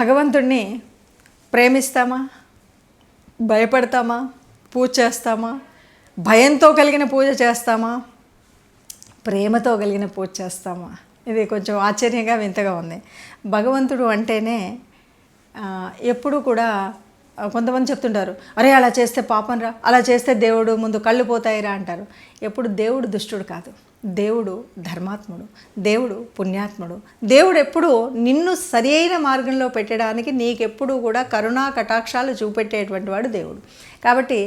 భగవంతుణ్ణి ప్రేమిస్తామా, భయపడతామా, పూజ చేస్తామా, భయంతో కలిగిన పూజ చేస్తామా, ప్రేమతో కలిగిన పూజ చేస్తామా? ఇది కొంచెం ఆశ్చర్యంగా వింతగా ఉంది. భగవంతుడు అంటేనే ఎప్పుడు కూడా కొంతమంది చెప్తుంటారు, అరే అలా చేస్తే పాపం రా, అలా చేస్తే దేవుడు ముందు కళ్ళు పోతాయిరా అంటారు. ఎప్పుడు దేవుడు దుష్టుడు కాదు, దేవుడు ధర్మాత్ముడు, దేవుడు పుణ్యాత్ముడు. దేవుడు ఎప్పుడు నిన్ను సరి అయిన మార్గంలో పెట్టడానికి నీకెప్పుడు కూడా కరుణా కటాక్షాలు చూపెట్టేటువంటి వాడు దేవుడు. కాబట్టి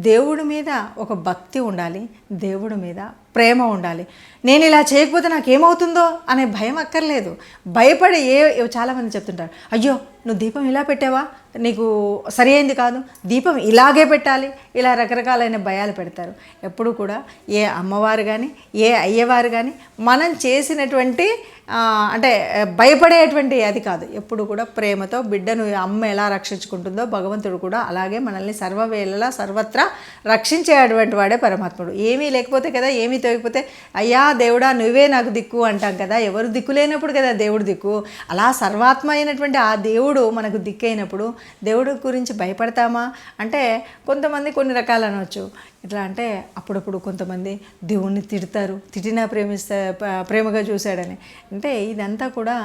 దేవుడి మీద ఒక భక్తి ఉండాలి, దేవుడి మీద ప్రేమ ఉండాలి. నేను ఇలా చేయకపోతే నాకేమవుతుందో అనే భయం అక్కర్లేదు. భయపడి చాలామంది చెప్తుంటారు, అయ్యో నువ్వు దీపం ఇలా పెట్టావా, నీకు సరి అయింది కాదు, దీపం ఇలాగే పెట్టాలి, ఇలా రకరకాలైన భయాలు పెడతారు. ఎప్పుడు కూడా ఏ అమ్మవారు కానీ ఏ అయ్యవారు కానీ మనం చేసినటువంటి అంటే భయపడేటువంటి అది కాదు. ఎప్పుడు కూడా ప్రేమతో బిడ్డను అమ్మ ఎలా రక్షించుకుంటుందో భగవంతుడు కూడా అలాగే మనల్ని సర్వవేళలా సర్వత్రా రక్షించేటువంటి వాడే పరమాత్ముడు. ఏమీ లేకపోతే కదా, ఏమీ తోయకపోతే అయ్యా దేవుడా నువ్వే నాకు దిక్కు అంటాం కదా. ఎవరు దిక్కు లేనప్పుడు కదా దేవుడు దిక్కు. అలా సర్వాత్మ అయినటువంటి ఆ దేవుడు మనకు దిక్కైనప్పుడు దేవుడి గురించి భయపడతామా అంటే కొంతమంది కొన్ని రకాలు అనవచ్చు. ఎట్లా అంటే అప్పుడప్పుడు కొంతమంది దేవుణ్ణి తిడతారు, తిట్టినా ప్రేమగా చూశాడని. అంటే ఇదంతా కూడా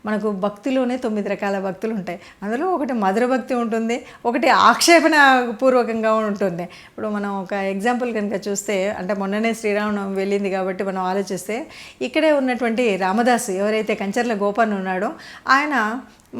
మనకు భక్తిలోనే 9 రకాల భక్తులు ఉంటాయి. అందులో ఒకటి మధుర భక్తి ఉంటుంది, ఒకటి ఆక్షేపణ పూర్వకంగా ఉంటుంది. ఇప్పుడు మనం ఒక ఎగ్జాంపుల్ కనుక చూస్తే, అంటే మొన్ననే శ్రీరామనవమి వెళ్ళింది కాబట్టి మనం ఆలోచిస్తే, ఇక్కడే ఉన్నటువంటి రామదాసు ఎవరైతే కంచర్ల గోపన్ ఉన్నాడో ఆయన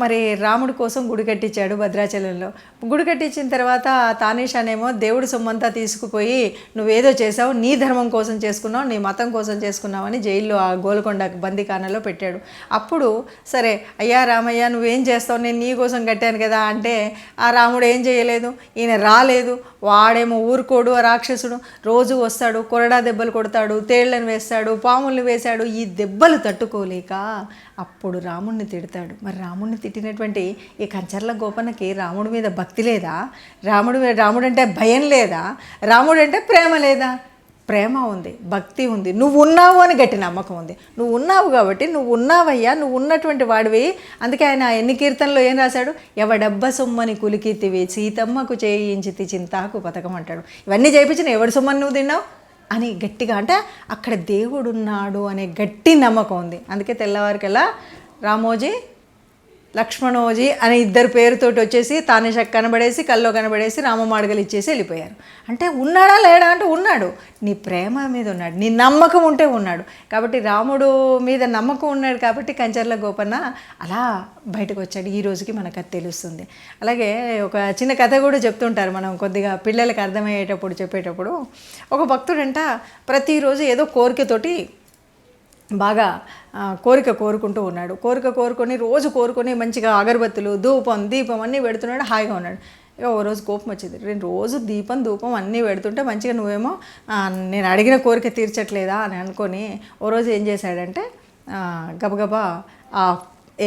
మరి రాముడి కోసం గుడి కట్టించాడు భద్రాచలంలో. గుడి కట్టించిన తర్వాత తానీషానేమో దేవుడి సొమ్మంతా తీసుకుపోయి నువ్వేదో చేసావు, నీ ధర్మం కోసం చేసుకున్నావు, నీ మతం కోసం చేసుకున్నావు అని జైల్లో ఆ గోల్కొండ బందీఖానాలో పెట్టాడు. అప్పుడు సరే అయ్యా రామయ్య నువ్వేం చేస్తావు, నేను నీ కోసం కట్టాను కదా అంటే ఆ రాముడు ఏం చేయలేదు, ఈయన రాలేదు. వాడేమో ఊరుకోడు, ఆ రాక్షసుడు రోజు వస్తాడు, కొరడా దెబ్బలు కొడతాడు, తేళ్లను వేస్తాడు, పాముల్ని వేశాడు. ఈ దెబ్బలు తట్టుకోలేక అప్పుడు రాముడిని తిడతాడు. మరి రాముడిని తిట్టినటువంటి ఈ కంచర్ల గోపన్నకి రాముడి మీద భక్తి లేదా? రాముడు అంటే భయం లేదా? రాముడు అంటే ప్రేమ లేదా? ప్రేమ ఉంది, భక్తి ఉంది, నువ్వు ఉన్నావు అని గట్టి నమ్మకం ఉంది. నువ్వు ఉన్నావు కాబట్టి నువ్వు ఉన్నావయ్యా, నువ్వు ఉన్నటువంటి వాడివి. అందుకే ఆయన ఎన్ని కీర్తనలో ఏం రాశాడు, ఎవడబ్బ సొమ్మని కులికితివి సీతమ్మకు చేయించితి చింతాకు పథకం అంటాడు. ఇవన్నీ చేయించిన ఎవడి సొమ్మని నువ్వు తిన్నావు అని గట్టిగా, అంటే అక్కడ దేవుడున్నాడు అనే గట్టి నమ్మకం ఉంది. అందుకే తెల్లవారికల్లా రామోజీ లక్ష్మణోజీ అనే 2 పేరుతోటి వచ్చేసి తానేష కనబడేసి కల్లో కనబడేసి రామమాడగలు ఇచ్చేసి వెళ్ళిపోయారు. అంటే ఉన్నాడా లేడా అంటే ఉన్నాడు. నీ ప్రేమ మీద ఉన్నాడు, నీ నమ్మకం ఉంటే ఉన్నాడు. కాబట్టి రాముడు మీద నమ్మకం ఉన్నాడు కాబట్టి కంచర్ల గోపన్న అలా బయటకు వచ్చాడు. ఈ రోజుకి మనకు అది తెలుస్తుంది. అలాగే ఒక చిన్న కథ కూడా చెప్తుంటారు మనం కొద్దిగా పిల్లలకు అర్థమయ్యేటప్పుడు చెప్పేటప్పుడు. ఒక భక్తుడంట ప్రతిరోజు ఏదో కోరికతోటి బాగా కోరిక కోరుకుంటూ ఉన్నాడు. కోరుకొని రోజు కోరుకొని మంచిగా అగరబత్తులు దీపం అన్నీ పెడుతున్నాడు, హాయిగా ఉన్నాడు. ఓ రోజు కోపం వచ్చింది, నేను రోజు ధూపం అన్నీ పెడుతుంటే మంచిగా నువ్వేమో నేను అడిగిన కోరిక తీర్చట్లేదా అని అనుకొని ఓ రోజు ఏం చేశాడంటే గబగబా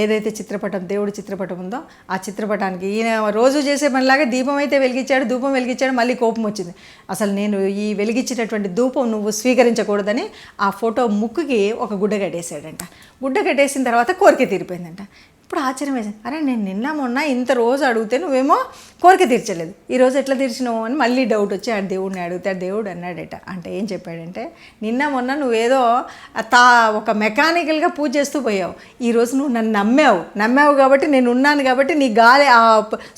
ఏదైతే చిత్రపటం దేవుడి చిత్రపటం ఉందో ఆ చిత్రపటానికి ఈయన రోజు చేసే పనిలాగా దీపం అయితే వెలిగించాడు, ధూపం వెలిగించాడు. మళ్ళీ కోపం వచ్చింది, అసలు నేను ఈ వెలిగించినటువంటి ధూపం నువ్వు స్వీకరించకూడదని ఆ ఫోటో ముక్కుకి ఒక గుడ్డ కట్టేసాడంట. గుడ్డ కట్టేసిన తర్వాత కోరిక తీరిపోయిందంట. ఇప్పుడు ఆశ్చర్యం వేసింది, అరే నేను నిన్న మొన్న ఇంత రోజు అడిగితే నువ్వేమో కోరిక తీర్చలేదు, ఈరోజు ఎట్లా తీర్చినావు అని మళ్ళీ డౌట్ వచ్చి ఆ దేవుడిని అడిగితే ఆ దేవుడు అన్నాడట. అంటే ఏం చెప్పాడంటే, నిన్న మొన్న నువ్వేదో ఒక మెకానికల్గా పూజ చేస్తూ పోయావు, ఈరోజు నువ్వు నన్ను నమ్మావు కాబట్టి నేను ఉన్నాను కాబట్టి నీ గాలి ఆ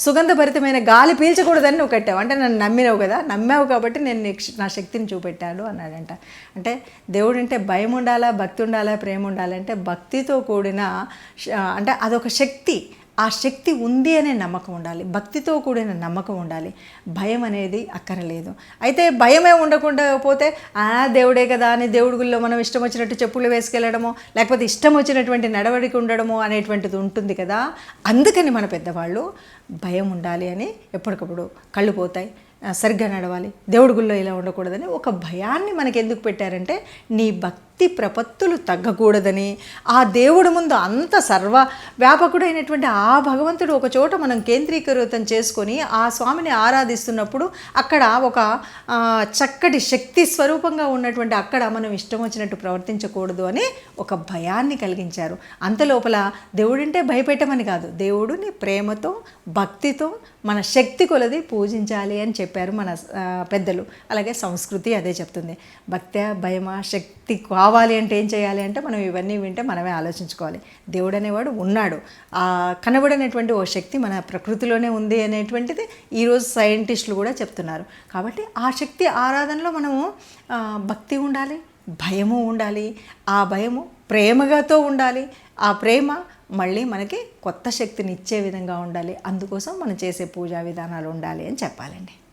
సుగంధభరితమైన గాలి పీల్చకూడదని నువ్వు కట్టావు. అంటే నన్ను నమ్మావు కాబట్టి నేను నా శక్తిని చూపెట్టాడు అన్నాడంట. అంటే దేవుడు అంటే భయం ఉండాలా, భక్తి ఉండాలా, ప్రేమ ఉండాలంటే భక్తితో కూడిన అంటే అదొక శక్తి. ఆ శక్తి ఉంది అనే నమ్మకం ఉండాలి, భక్తితో కూడిన నమ్మకం ఉండాలి. భయం అనేది అక్కరలేదు. అయితే భయమే ఉండకుండా పోతే దేవుడే కదా అని దేవుడి గుళ్ళో మనం ఇష్టం వచ్చినట్టు చెప్పులు వేసుకెళ్ళడమో లేకపోతే ఇష్టం వచ్చినటువంటి నడవడికి ఉండడమో అనేటువంటిది ఉంటుంది కదా. అందుకని మన పెద్దవాళ్ళు భయం ఉండాలి అని ఎప్పటికప్పుడు కళ్ళు పోతాయి, సరిగ్గా నడవాలి, దేవుడి గుళ్ళో ఇలా ఉండకూడదని ఒక భయాన్ని మనకి ఎందుకు పెట్టారంటే నీ భక్తి భక్తి ప్రపత్తులు తగ్గకూడదని, ఆ దేవుడి ముందు అంత సర్వ వ్యాపకుడైనటువంటి ఆ భగవంతుడు ఒక చోట మనం కేంద్రీకృతం చేసుకొని ఆ స్వామిని ఆరాధిస్తున్నప్పుడు అక్కడ ఒక చక్కటి శక్తి స్వరూపంగా ఉన్నటువంటి అక్కడ మనం ఇష్టం వచ్చినట్టు ప్రవర్తించకూడదు అని ఒక భయాన్ని కలిగించారు. అంతలోపల దేవుడంటే భయపెట్టమని కాదు, దేవుడిని ప్రేమతో భక్తితో మన శక్తి కొలది పూజించాలి అని చెప్పారు మన పెద్దలు. అలాగే సంస్కృతి అదే చెప్తుంది. భక్తి భయమా శక్తి కావాలి అంటే ఏం చేయాలి అంటే మనం ఇవన్నీ వింటే మనమే ఆలోచించుకోవాలి. దేవుడు అనేవాడు ఉన్నాడు, కనబడనేటువంటి ఓ శక్తి మన ప్రకృతిలోనే ఉంది అనేటువంటిది ఈరోజు సైంటిస్టులు కూడా చెప్తున్నారు. కాబట్టి ఆ శక్తి ఆరాధనలో మనము భక్తి ఉండాలి, భయము ఉండాలి. ఆ భయము ప్రేమగాతో ఉండాలి. ఆ ప్రేమ మళ్ళీ మనకి కొత్త శక్తిని ఇచ్చే విధంగా ఉండాలి. అందుకోసం మనం చేసే పూజా విధానాలు ఉండాలి అని చెప్పాలండి.